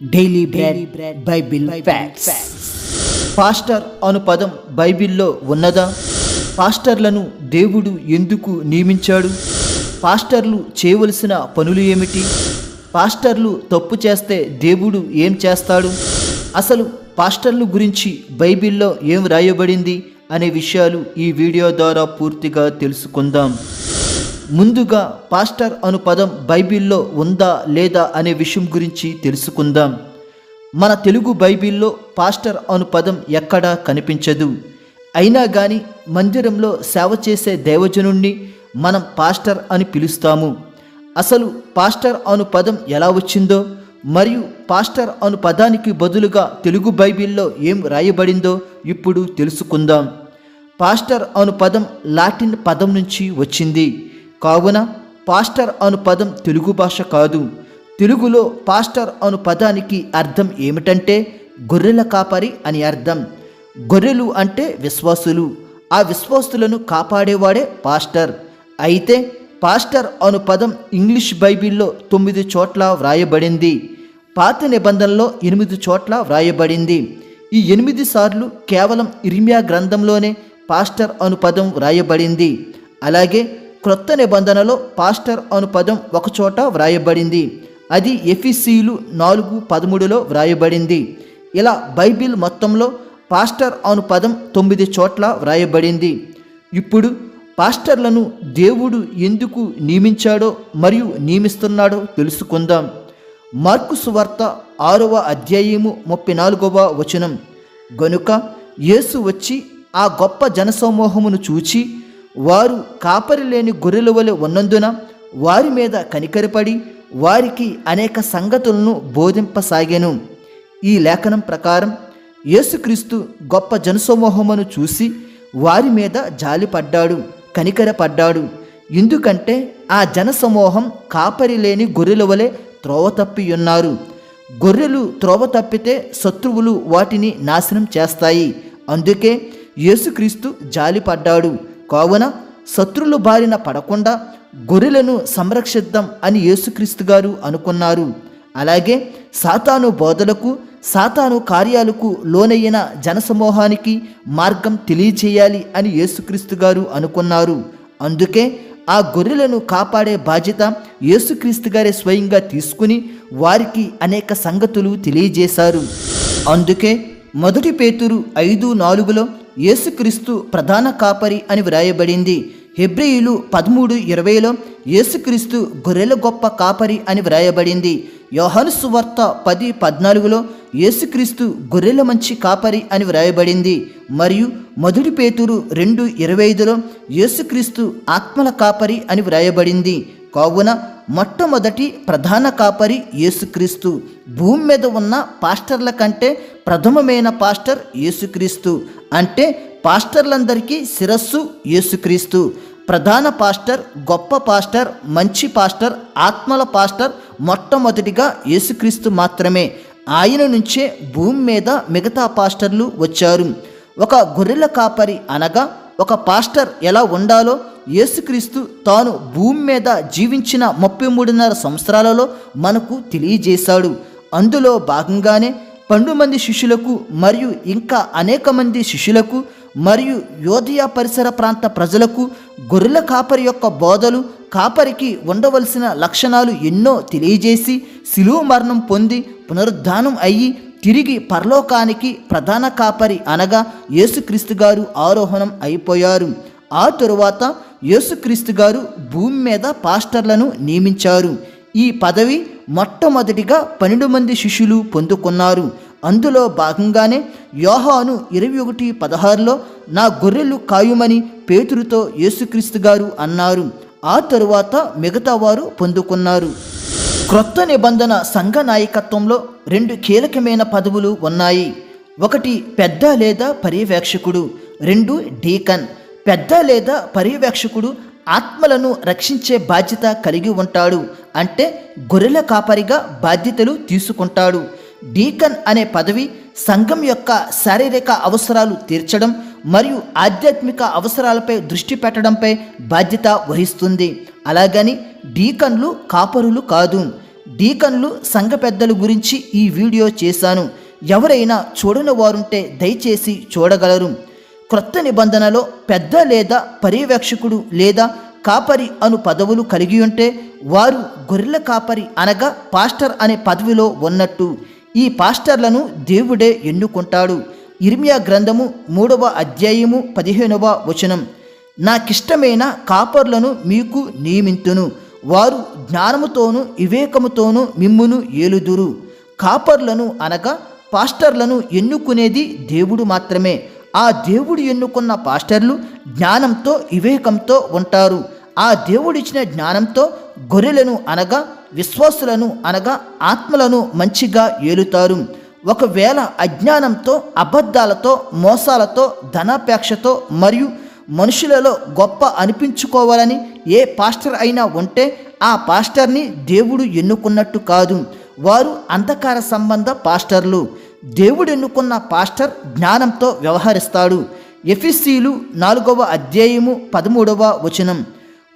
Daily bread bible facts. Pastor అను పదం బైబిల్లో ఉన్నదా? పాస్టర్లను దేవుడు ఎందుకు నియమించాడు? పాస్టర్లు చేయవలసిన పనులు ఏమిటి? పాస్టర్లు తప్పు చేస్తే దేవుడు ఏం చేస్తాడు? అసలు పాస్టర్ల గురించి బైబిల్లో ఏం రాయబడింది అనే విషయాలు ఈ వీడియో ద్వారా పూర్తిగా తెలుసుకుందాం. ముందుగా పాస్టర్ అను పదం బైబిల్లో ఉందా లేదా అనే విషయం గురించి తెలుసుకుందాం. మన తెలుగు బైబిల్లో పాస్టర్ అను పదం ఎక్కడా కనిపించదు. అయినా కానీ మందిరంలో సేవ చేసే దైవజనుణ్ణి మనం పాస్టర్ అని పిలుస్తాము. అసలు పాస్టర్ అను పదం ఎలా వచ్చిందో మరియు పాస్టర్ అను పదానికి బదులుగా తెలుగు బైబిల్లో ఏం రాయబడిందో ఇప్పుడు తెలుసుకుందాం. పాస్టర్ అను పదం లాటిన్ పదం నుంచి వచ్చింది. కావున పాస్టర్ అను పదం తెలుగు భాష కాదు. తెలుగులో పాస్టర్ అను పదానికి అర్థం ఏమిటంటే గొర్రెల కాపరి అని అర్థం. గొర్రెలు అంటే విశ్వాసులు, ఆ విశ్వాసులను కాపాడేవాడే పాస్టర్. అయితే పాస్టర్ అను పదం ఇంగ్లీష్ బైబిల్లో 9 చోట్ల వ్రాయబడింది. పాత నిబంధనలో 8 చోట్ల వ్రాయబడింది. ఈ 8 సార్లు కేవలం ఇర్మియా గ్రంథంలోనే పాస్టర్ అను పదం వ్రాయబడింది. అలాగే క్రొత్త నిబంధనలో పాస్టర్ అను పదం ఒక చోట వ్రాయబడింది. అది ఎఫెసీయులు 4:13లో వ్రాయబడింది. ఇలా బైబిల్ మొత్తంలో పాస్టర్ అను పదం 9 చోట్ల వ్రాయబడింది. ఇప్పుడు పాస్టర్లను దేవుడు ఎందుకు నియమించాడో మరియు నియమిస్తున్నాడో తెలుసుకుందాం. మార్కు సువార్త 6వ అధ్యాయము 34వ వచనం. గనుక యేసు వచ్చి ఆ గొప్ప జనసమూహమును చూచి వారు కాపరి లేని గొర్రెల వలె ఉన్నందున వారి మీద కనికరపడి వారికి అనేక సంగతులను బోధింపసాగెను. ఈ లేఖనం ప్రకారం యేసుక్రీస్తు గొప్ప జనసమూహమును చూసి వారి మీద జాలిపడ్డాడు, కనికరపడ్డాడు. ఎందుకంటే ఆ జనసమూహం కాపరి లేని గొర్రెల వలె త్రోవ తప్పి ఉన్నారు. గొర్రెలు త్రోవ తప్పితే శత్రువులు వాటిని నాశనం చేస్తాయి. అందుకే యేసుక్రీస్తు జాలిపడ్డాడు. కావున శత్రుల బారిన పడకుండా గొర్రెలను సంరక్షిద్దాం అని యేసుక్రీస్తు గారు అనుకున్నారు. అలాగే సాతాను బోధలకు, సాతాను కార్యాలకు లోనయ్యిన జనసమూహానికి మార్గం తెలియచేయాలి అని యేసుక్రీస్తు గారు అనుకున్నారు. అందుకే ఆ గొర్రెలను కాపాడే బాధ్యత యేసుక్రీస్తు గారే స్వయంగా తీసుకుని వారికి అనేక సంగతులు తెలియజేశారు. అందుకే 1 పేతురు 5:4లో యేసుక్రీస్తు ప్రధాన కాపరి అని వ్రాయబడింది. హెబ్రీయులు 13:20లో యేసుక్రీస్తు గొర్రెల గొప్ప కాపరి అని వ్రాయబడింది. యోహాను సువార్త 10:14లో యేసుక్రీస్తు గొర్రెల మంచి కాపరి అని వ్రాయబడింది. మరియు 1 పేతురు 2:25లో యేసుక్రీస్తు ఆత్మల కాపరి అని వ్రాయబడింది. కావున మొట్టమొదటి ప్రధాన కాపరి యేసుక్రీస్తు. భూమి మీద ఉన్న పాస్టర్ల కంటే ప్రథమమైన పాస్టర్ యేసుక్రీస్తు. అంటే పాస్టర్లందరికీ శిరస్సు యేసుక్రీస్తు. ప్రధాన పాస్టర్, గొప్ప పాస్టర్, మంచి పాస్టర్, ఆత్మల పాస్టర్ మొట్టమొదటిగా యేసుక్రీస్తు మాత్రమే. ఆయన నుంచే భూమి మీద మిగతా పాస్టర్లు వచ్చారు. ఒక గొర్రెల కాపరి అనగా ఒక పాస్టర్ ఎలా ఉండాలో యేసుక్రీస్తు తాను భూమి మీద జీవించిన 33.5 సంవత్సరాలలో మనకు తెలియజేశాడు. అందులో భాగంగానే 12 మంది శిష్యులకు మరియు ఇంకా అనేక మంది శిష్యులకు మరియు యోదయ పరిసర ప్రాంత ప్రజలకు గొర్రెల కాపరి యొక్క బోధలు, కాపరికి ఉండవలసిన లక్షణాలు ఎన్నో తెలియజేసి శిలువ మరణం పొంది పునరుద్ధానం అయ్యి తిరిగి పరలోకానికి ప్రధాన కాపరి అనగా యేసుక్రీస్తు గారు ఆరోహణం అయిపోయారు. ఆ తరువాత యేసుక్రీస్తు గారు భూమి మీద పాస్టర్లను నియమించారు. ఈ పదవి మొట్టమొదటిగా 12 మంది శిష్యులు పొందుకున్నారు. అందులో భాగంగానే యోహాను 21:16లో నా గొర్రెలు కాయుమని పేతురుతో యేసుక్రీస్తు గారు అన్నారు. ఆ తరువాత మిగతా వారు పొందుకున్నారు. క్రొత్త నిబంధన సంఘ నాయకత్వంలో 2 కీలకమైన పదవులు ఉన్నాయి. ఒకటి పెద్ద లేదా పర్యవేక్షకుడు, 2 డీకన్. పెద్ద లేదా పర్యవేక్షకుడు ఆత్మలను రక్షించే బాధ్యత కలిగి ఉంటాడు. అంటే గొర్రెల కాపరిగా బాధ్యతలు తీసుకుంటాడు. డీకన్ అనే పదవి సంఘం యొక్క శారీరక అవసరాలు తీర్చడం మరియు ఆధ్యాత్మిక అవసరాలపై దృష్టి పెట్టడంపై బాధ్యత వహిస్తుంది. అలాగని డీకన్లు కాపరులు కాదు. డీకన్లు, సంఘ పెద్దల గురించి ఈ వీడియో చేశాను. ఎవరైనా చూడని వారుంటే దయచేసి చూడగలరు. క్రొత్త నిబంధనలో పెద్ద లేదా పర్యవేక్షకుడు లేదా కాపరి అను పదవులు కలిగి ఉంటే వారు గొర్రెల కాపరి అనగా పాస్టర్ అనే పదవిలో ఉన్నట్టు. ఈ పాస్టర్లను దేవుడే ఎన్నుకుంటాడు. ఇర్మియా గ్రంథము 3వ అధ్యాయము 15వ వచనం. నాకిష్టమైన కాపర్లను మీకు నియమింతును, వారు జ్ఞానముతోనూ వివేకముతోనూ మిమ్మును ఏలుదురు. కాపర్లను అనగా పాస్టర్లను ఎన్నుకునేది దేవుడు మాత్రమే. ఆ దేవుడు ఎన్నుకున్న పాస్టర్లు జ్ఞానంతో వివేకంతో ఉంటారు. ఆ దేవుడిచ్చిన జ్ఞానంతో గొర్రెలను అనగా విశ్వాసులను అనగా ఆత్మలను మంచిగా ఏలుతారు. ఒకవేళ అజ్ఞానంతో, అబద్ధాలతో, మోసాలతో, ధనాపేక్షతో మరియు మనుషులలో గొప్ప అనిపించుకోవాలని ఏ పాస్టర్ అయినా ఉంటే ఆ పాస్టర్ని దేవుడు ఎన్నుకున్నట్టు కాదు. వారు అంధకార సంబంధ పాస్టర్లు. దేవుడు ఎన్నుకున్న పాస్టర్ జ్ఞానంతో వ్యవహరిస్తాడు. ఎఫెసీయులు 4వ అధ్యాయము 13వ వచనం.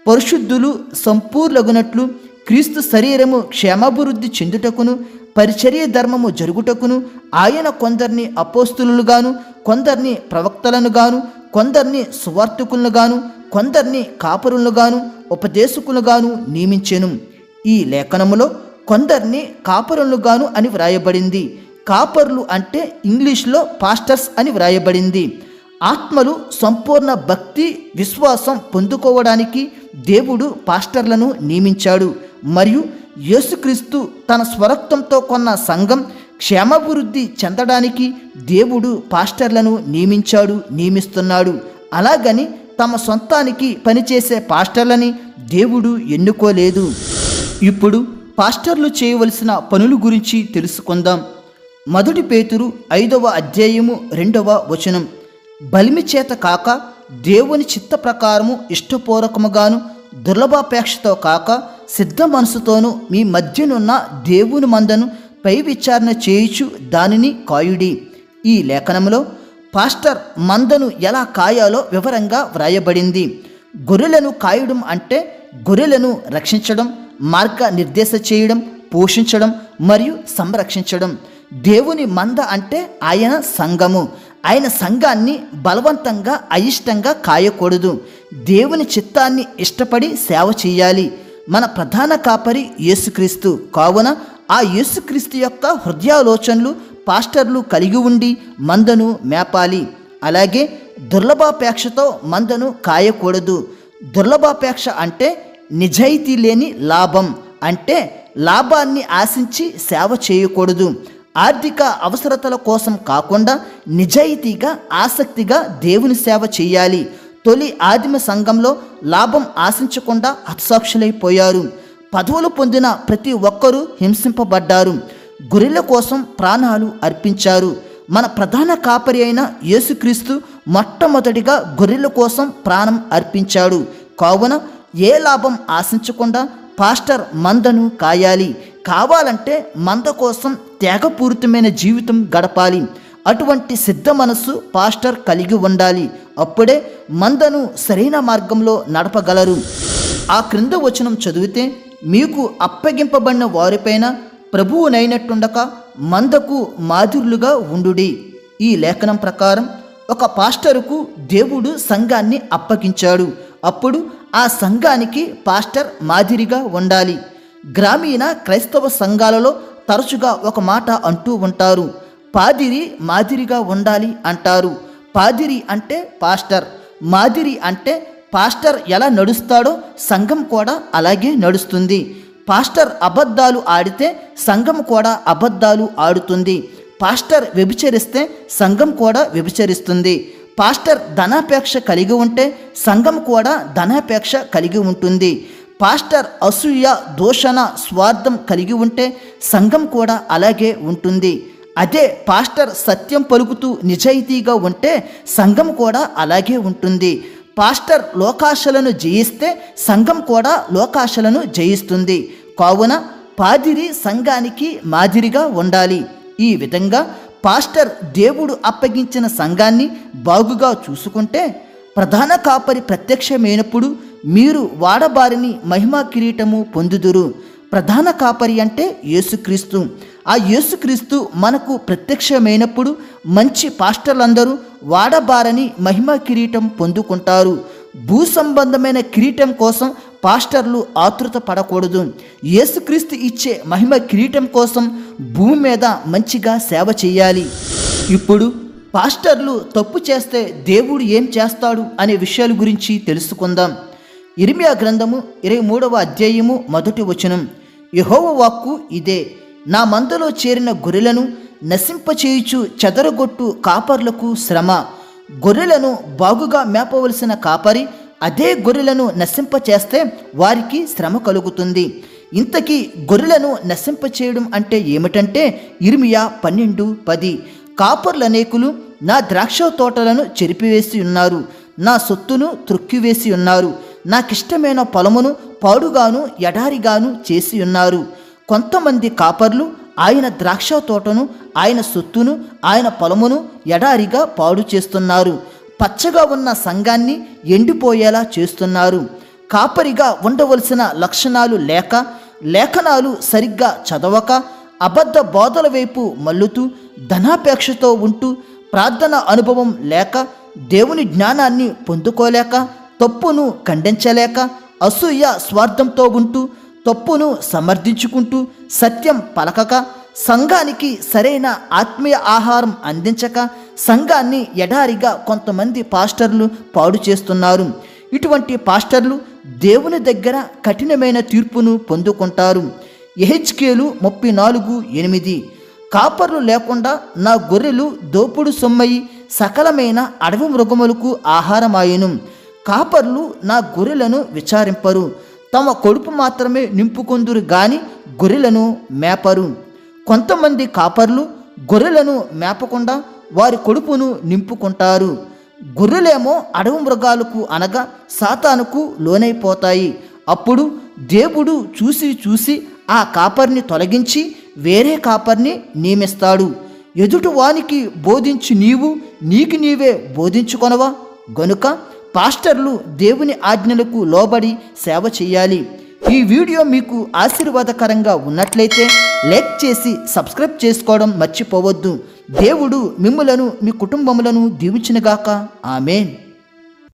పరిశుద్ధులు సంపూర్ణగునట్లు క్రీస్తు శరీరము క్షేమాభివృద్ధి చెందుటకును పరిచర్య ధర్మము జరుగుటకును ఆయన కొందరిని అపోస్తులుగాను, కొందరిని ప్రవక్తలను గాను, కొందరిని సువార్తికులను గాను, కొందరిని కాపరులను ఉపదేశకులను గాను నియమించెను. ఈ లేఖనములో కొందరిని కాపరులను గాను అని వ్రాయబడింది. కాపర్లు అంటే ఇంగ్లీష్లో పాస్టర్స్ అని వ్రాయబడింది. ఆత్మలు సంపూర్ణ భక్తి విశ్వాసం పొందుకోవడానికి దేవుడు పాస్టర్లను నియమించాడు. మరియు యేసుక్రీస్తు తన స్వరక్తంతో కొన్న సంఘం క్షేమాభివృద్ధి చెందడానికి దేవుడు పాస్టర్లను నియమిస్తున్నాడు. అలాగని తమ సొంతానికి పనిచేసే పాస్టర్లని దేవుడు ఎన్నుకోలేదు. ఇప్పుడు పాస్టర్లు చేయవలసిన పనుల గురించి తెలుసుకుందాం. 1 పేతురు 5వ అధ్యాయము 2వ వచనం. బలిమి చేత కాక దేవుని చిత్త ప్రకారము ఇష్టపూర్వకముగాను దుర్లభాపేక్షతో కాక సిద్ధ మనసుతోనూ మీ మధ్యనున్న దేవుని మందను పై విచారణ చేయుచు దానిని కాయుడి. ఈ లేఖనంలో పాస్టర్ మందను ఎలా కాయాలో వివరంగా వ్రాయబడింది. గొర్రెలను కాయడం అంటే గొర్రెలను రక్షించడం, మార్గ నిర్దేశ చేయడం, పోషించడం మరియు సంరక్షించడం. దేవుని మంద అంటే ఆయన సంఘము. ఆయన సంఘాన్ని బలవంతంగా అయిష్టంగా కాయకూడదు. దేవుని చిత్తాన్ని ఇష్టపడి సేవ చేయాలి. మన ప్రధాన కాపరి యేసుక్రీస్తు కావున ఆ యేసుక్రీస్తు యొక్క హృదయాలోచనలు పాస్టర్లు కలిగి ఉండి మందను మేపాలి. అలాగే దుర్లభాపేక్షతో మందను కాయకూడదు. దుర్లభాపేక్ష అంటే నిజాయితీ లేని లాభం, అంటే లాభాన్ని ఆశించి సేవ చేయకూడదు. ఆర్థిక అవసరతల కోసం కాకుండా నిజాయితీగా ఆసక్తిగా దేవుని సేవ చేయాలి. తొలి ఆదిమ సంఘంలో లాభం ఆశించకుండా హతసాక్షులైపోయారు. పదవులు పొందిన ప్రతి ఒక్కరూ హింసింపబడ్డారు. గొర్రెల కోసం ప్రాణాలు అర్పించారు. మన ప్రధాన కాపరి అయిన యేసుక్రీస్తు మొట్టమొదటిగా గొర్రెల కోసం ప్రాణం అర్పించాడు. కావున ఏ లాభం ఆశించకుండా పాస్టర్ మందను కాయాలి. కావాలంటే మంద కోసం త్యాగపూరితమైన జీవితం గడపాలి. అటువంటి సిద్ధ మనస్సు పాస్టర్ కలిగి ఉండాలి. అప్పుడే మందను సరైన మార్గంలో నడపగలరు. ఆ క్రింద వచనం చదివితే, మీకు అప్పగింపబడిన వారిపైన ప్రభువునైనట్టుండక మందకు మాదిరులుగా ఉండుడి. ఈ లేఖనం ప్రకారం ఒక పాస్టరుకు దేవుడు సంఘాన్ని అప్పగించాడు. అప్పుడు ఆ సంఘానికి పాస్టర్ మాదిరిగా ఉండాలి. గ్రామీణ క్రైస్తవ సంఘాలలో తరచుగా ఒక మాట అంటూ ఉంటారు, పాదిరి మాదిరిగా ఉండాలి అంటారు. పాదిరి అంటే పాస్టర్, మాదిరి అంటే పాస్టర్ ఎలా నడుస్తాడో సంఘం కూడా అలాగే నడుస్తుంది. పాస్టర్ అబద్ధాలు ఆడితే సంఘం కూడా అబద్ధాలు ఆడుతుంది. పాస్టర్ వ్యభిచరిస్తే సంఘం కూడా వ్యభిచరిస్తుంది. పాస్టర్ ధనాపేక్ష కలిగి ఉంటే సంఘం కూడా ధనాపేక్ష కలిగి ఉంటుంది. పాస్టర్ అసూయ, దూషణ, స్వార్థం కలిగి ఉంటే సంఘం కూడా అలాగే ఉంటుంది. అదే పాస్టర్ సత్యం పలుకుతూ నిజాయితీగా ఉంటే సంఘం కూడా అలాగే ఉంటుంది. పాస్టర్ లోకాశలను జయిస్తే సంఘం కూడా లోకాశలను జయిస్తుంది. కావున పాదిరి సంఘానికి మాదిరిగా ఉండాలి. ఈ విధంగా పాస్టర్ దేవుడు అప్పగించిన సంఘాన్ని బాగుగా చూసుకుంటే ప్రధాన కాపరి ప్రత్యక్షమైనప్పుడు మీరు వాడబారిని మహిమా కిరీటము పొందుదురు. ప్రధాన కాపరి అంటే యేసుక్రీస్తు. ఆ యేసుక్రీస్తు మనకు ప్రత్యక్షమైనప్పుడు మంచి పాస్టర్లందరూ వాడబారని మహిమ కిరీటం పొందుకుంటారు. భూ సంబంధమైన కిరీటం కోసం పాస్టర్లు ఆతృత పడకూడదు. యేసుక్రీస్తు ఇచ్చే మహిమ కిరీటం కోసం భూమి మీద మంచిగా సేవ చేయాలి. ఇప్పుడు పాస్టర్లు తప్పు చేస్తే దేవుడు ఏం చేస్తాడు అనే విషయాల గురించి తెలుసుకుందాం. ఇర్మియా గ్రంథము 23వ అధ్యాయము 1వ వచనం. యెహోవా వాక్కు ఇదే, నా మందలో చేరిన గొర్రెలను నశింపచేయుచు చెదరగొట్టు కాపర్లకు శ్రమ. గొర్రెలను బాగుగా మేపవలసిన కాపరి అదే గొర్రెలను నశింపచేస్తే వారికి శ్రమ కలుగుతుంది. ఇంతకీ గొర్రెలను నశింపచేయడం అంటే ఏమిటంటే ఇర్మియా 12:10. కాపర్లనేకులు నా ద్రాక్ష తోటలను చెరిపివేసి ఉన్నారు, నా సొత్తును త్రొక్కివేసి ఉన్నారు, నాకిష్టమైన పొలమును పాడుగాను ఎడారిగాను చేసి ఉన్నారు. కొంతమంది కాపర్లు ఆయన ద్రాక్ష తోటను, ఆయన సొత్తును, ఆయన పొలమును ఎడారిగా పాడు చేస్తున్నారు. పచ్చగా ఉన్న సంఘాన్ని ఎండిపోయేలా చేస్తున్నారు. కాపరిగా ఉండవలసిన లక్షణాలు లేక, లేఖనాలు సరిగ్గా చదవక, అబద్ధ బోధల వైపు మల్లుతూ, ధనాపేక్షతో ఉంటూ, ప్రార్థన అనుభవం లేక, దేవుని జ్ఞానాన్ని పొందుకోలేక, తప్పును ఖండించలేక, అసూయ స్వార్థంతో ఉంటూ, తప్పును సమర్థించుకుంటూ, సత్యం పలకక, సంఘానికి సరైన ఆత్మీయ ఆహారం అందించక, సంఘాన్ని ఎడారిగా కొంతమంది పాస్టర్లు పాడు చేస్తున్నారు. ఇటువంటి పాస్టర్లు దేవుని దగ్గర కఠినమైన తీర్పును పొందుకుంటారు. యెహెజ్కేలు 34:8. కాపర్లు లేకుండా నా గొర్రెలు దోపుడు సొమ్మయి సకలమైన అడవి మృగములకు ఆహారమాయెను. కాపర్లు నా గొర్రెలను విచారింపరు, తమ కడుపు మాత్రమే నింపుకొందురు గాని గొర్రెలను మేపరు. కొంతమంది కాపర్లు గొర్రెలను మేపకుండా వారి కడుపును నింపుకుంటారు. గొర్రెలేమో అడవి మృగాలకు అనగా సాతానుకు లోనైపోతాయి. అప్పుడు దేవుడు చూసి ఆ కాపర్ని తొలగించి వేరే కాపర్ని నియమిస్తాడు. ఎదుటి వానికి బోధించి నీకు నీవే బోధించుకొనవా? గనుక పాస్టర్లు దేవుని ఆజ్ఞలకు లోబడి సేవ చేయాలి. ఈ వీడియో మీకు ఆశీర్వాదకరంగా ఉన్నట్లయితే లైక్ చేసి సబ్స్క్రైబ్ చేసుకోవడం మర్చిపోవద్దు. దేవుడు మిమ్ములను మీ కుటుంబములను దీవించునుగాక. ఆమేన్.